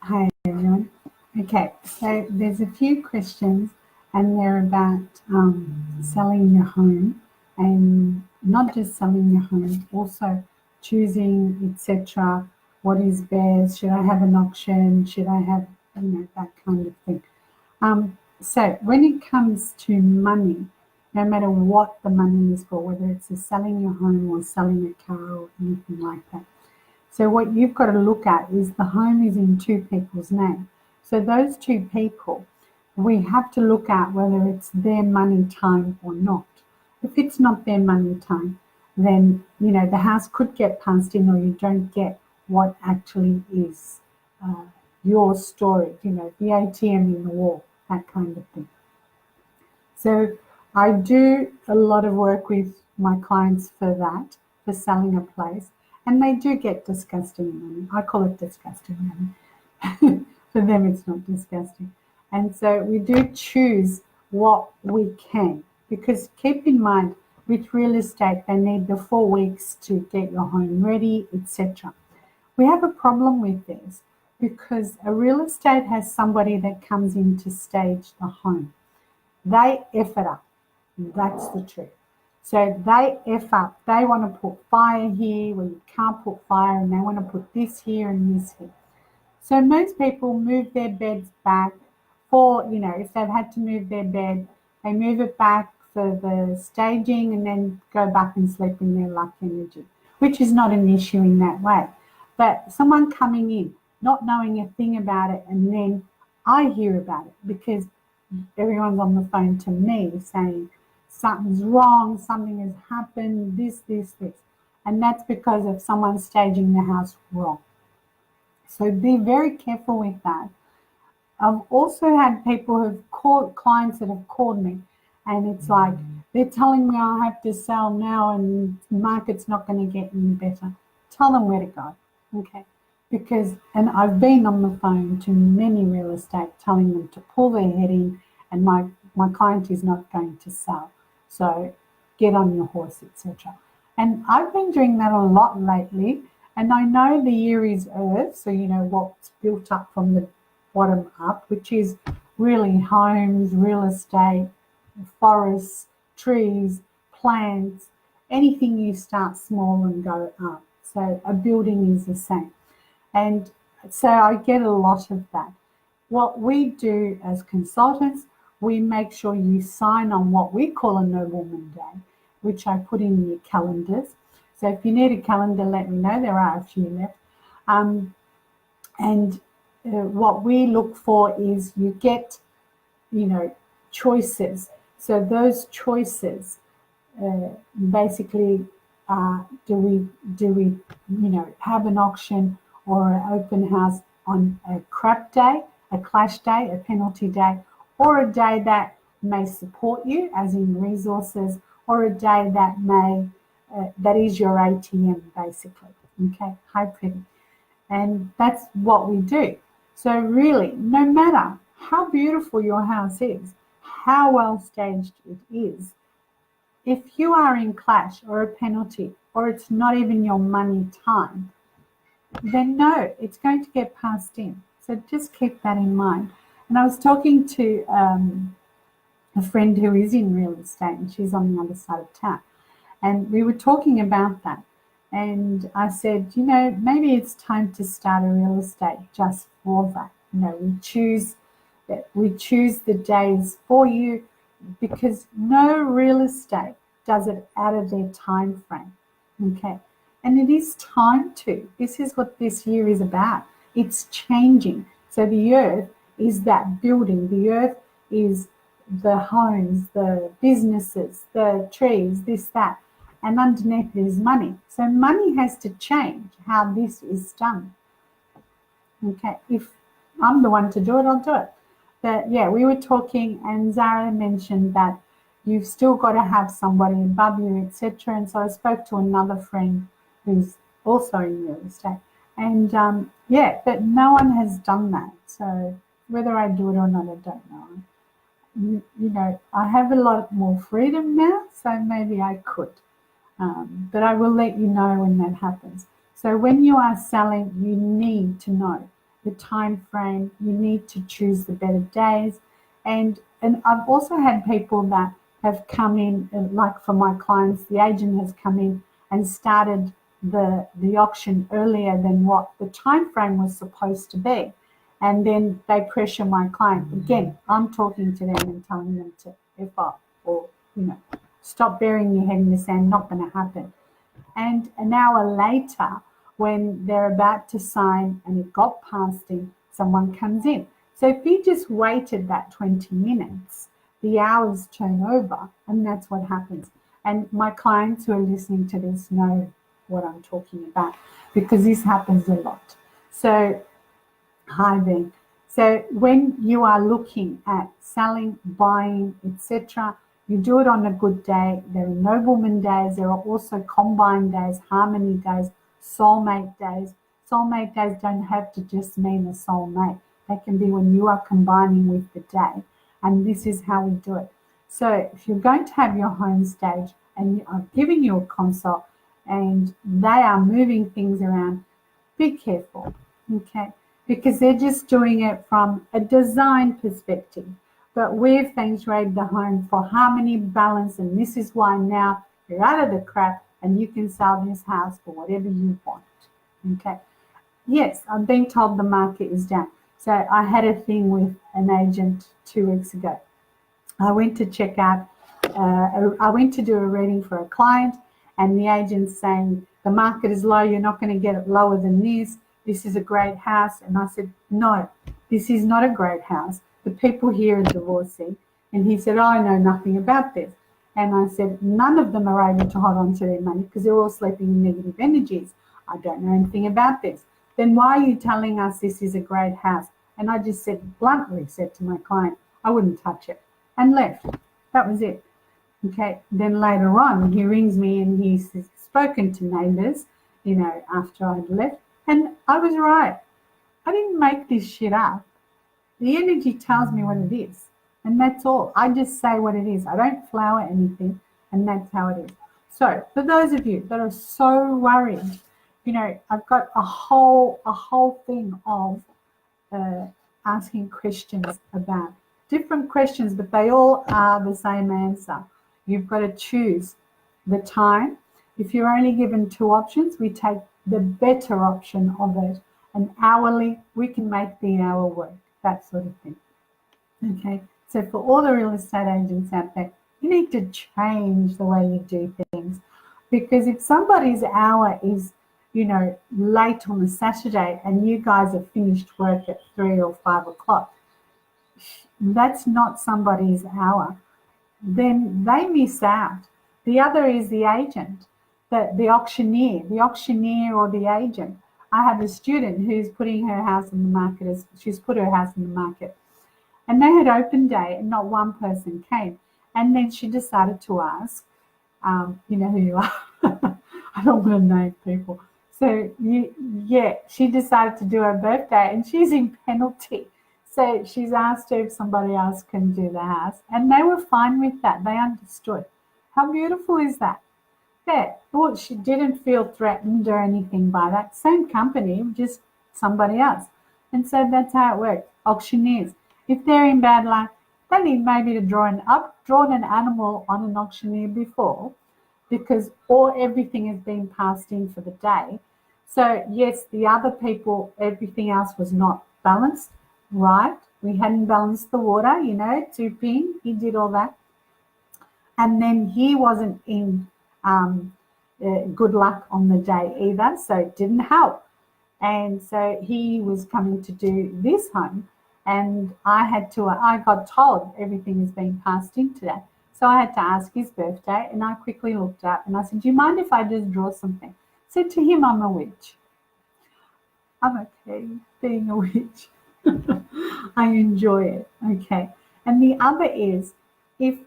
Hi everyone. Okay, so there's a few questions, and they're about selling your home, and not just selling your home, also choosing, etc. What is best? Should I have an auction? Should I have, that kind of thing. So when it comes to money, no matter what the money is for, whether it's selling your home or selling a car or anything like that. So what you've got to look at is the home is in two people's name. So those two people, we have to look at whether it's their money time or not. If it's not their money time, then the house could get passed in, or you don't get what actually is your story. The ATM in the wall, that kind of thing. So I do a lot of work with my clients for that, for selling a place, and they do get disgusting money. I call it disgusting money. For them, it's not disgusting. And so we do choose what we can, because keep in mind, with real estate, they need the 4 weeks to get your home ready, etc. We have a problem with this because a real estate has somebody that comes in to stage the home. They F it up. That's the truth. So they F up. They want to put fire here where you can't put fire, and they want to put this here and this here. So most people move their beds back for, if they've had to move their bed, they move it back for the staging and then go back and sleep in their luck energy, which is not an issue in that way. But someone coming in, not knowing a thing about it, and then I hear about it because everyone's on the phone to me saying something's wrong, something has happened, this. And that's because of someone staging the house wrong. So be very careful with that. I've also had people who've called, clients that have called me, and it's like they're telling me I have to sell now and the market's not going to get any better. Tell them where to go, okay? Because, and I've been on the phone to many real estate telling them to pull their head in, and my client is not going to sell. So get on your horse, etc. And I've been doing that a lot lately. And I know the year is Earth, so you know what's built up from the bottom up, which is really homes, real estate, forests, trees, plants, anything you start small and go up. So a building is the same. And so I get a lot of that. What we do as consultants, we make sure you sign on what we call a nobleman day, which I put in your calendars. So if you need a calendar, let me know. There are a few left. And what we look for is you get, choices. So those choices basically do we have an auction or an open house on a crap day, a clash day, a penalty day, or a day that may support you, as in resources, or a day that may that is your ATM basically. Okay, hi pretty. And that's what we do. So really, no matter how beautiful your house is, how well staged it is, if you are in clash or a penalty, or it's not even your money time, then no, it's going to get passed in. So just keep that in mind. And I was talking to a friend who is in real estate, and she's on the other side of town. And we were talking about that. And I said, maybe it's time to start a real estate just for that. We choose the days for you, because no real estate does it out of their time frame. Okay. And it is time to. This is what this year is about. It's changing. So the earth is that building. The earth is the homes, the businesses, the trees, this, that. And underneath is money. So money has to change how this is done. Okay, if I'm the one to do it, I'll do it. But yeah, we were talking, and Zara mentioned that you've still got to have somebody above you, etc. And so I spoke to another friend who's also in real estate. And but no one has done that. So whether I do it or not, I don't know. I have a lot more freedom now, so maybe I could. But I will let you know when that happens. So when you are selling, you need to know the time frame. You need to choose the better days. And I've also had people that have come in, like for my clients, the agent has come in and started the auction earlier than what the time frame was supposed to be. And then they pressure my client. Again, I'm talking to them and telling them to F off, or, stop burying your head in the sand, not going to happen. And an hour later, when they're about to sign and it got past him, someone comes in. So if he just waited that 20 minutes, the hours turn over, and that's what happens. And my clients who are listening to this know what I'm talking about, because this happens a lot. So, hi then. So when you are looking at selling, buying, etc., you do it on a good day. There are nobleman days. There are also combine days, harmony days, soulmate days. Soulmate days don't have to just mean a soulmate. They can be when you are combining with the day. And this is how we do it. So if you're going to have your home stage and I'm giving you a consult and they are moving things around, be careful, okay? Because they're just doing it from a design perspective. But we've Feng Shui'd the home for harmony, balance, and this is why now you're out of the crap and you can sell this house for whatever you want, okay? Yes, I'm being told the market is down. So I had a thing with an agent 2 weeks ago. I went to check out, I went to do a reading for a client, and the agent's saying, the market is low, you're not going to get it lower than this. This is a great house. And I said, no, this is not a great house. The people here are divorcing. And he said, oh, I know nothing about this. And I said, none of them are able to hold on to their money because they're all sleeping in negative energies. I don't know anything about this. Then why are you telling us this is a great house? And I just bluntly said to my client, I wouldn't touch it, and left. That was it. Okay. Then later on, he rings me and he's spoken to neighbours, after I'd left. And I was right. I didn't make this shit up. The energy tells me what it is. And that's all. I just say what it is. I don't flower anything. And that's how it is. So for those of you that are so worried, I've got a whole thing of asking questions about different questions, but they all are the same answer. You've got to choose the time. If you're only given 2 options, we take the better option of it. And hourly, we can make the hour work, that sort of thing. Okay, so for all the real estate agents out there, you need to change the way you do things, because if somebody's hour is late on a Saturday and you guys have finished work at 3 or 5 o'clock, that's not somebody's hour. Then they miss out. The other is the agent, the auctioneer or the agent. I have a student who's putting her house in the market. She's put her house in the market. And they had open day and not one person came. And then she decided to ask, you know who you are. I don't want to name people. So, she decided to do her birthday and she's in penalty. So she's asked her if somebody else can do the house. And they were fine with that. They understood. How beautiful is that? Yeah, well, she didn't feel threatened or anything by that. Same company, just somebody else. And so that's how it works. Auctioneers, if they're in bad luck, they need maybe to drawn an animal on an auctioneer before, because everything has been passed in for the day. So yes, the other people, everything else was not balanced, right? We hadn't balanced the water, Tuping, he did all that. And then he wasn't in good luck on the day either, so it didn't help. And so he was coming to do this home, and I got told everything is being passed in today. So I had to ask his birthday, and I quickly looked up and I said, do you mind if I just draw something? I said to him, I'm a witch. I'm okay being a witch. I enjoy it. Okay. And the other is, if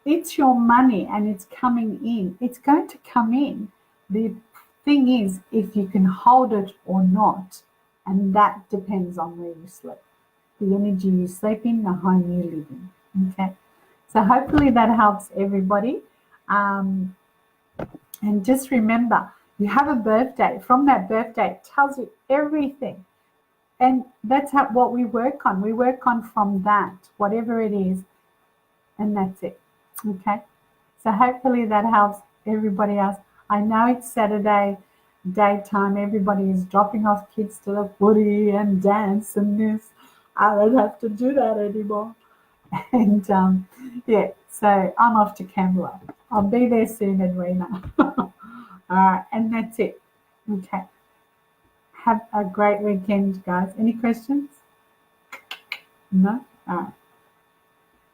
it's your money and it's coming in, it's going to come in. The thing is, if you can hold it or not, and that depends on where you sleep. The energy you sleep in, the home you live in. Okay. So hopefully that helps everybody. And just remember, you have a birthday. From that birthday, it tells you everything. And that's what we work on. We work on from that, whatever it is, and that's it. Okay. So hopefully that helps everybody else. I know it's Saturday daytime. Everybody is dropping off kids to the footy and dance and this. I don't have to do that anymore. And yeah, so I'm off to Canberra. I'll be there soon, Edwina. All right, and that's it. Okay. Have a great weekend, guys. Any questions? No? All right.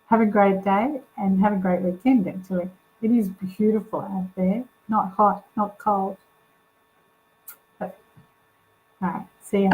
Have a great day and have a great weekend, actually. It is beautiful out there. Not hot, not cold. But, all right. See ya.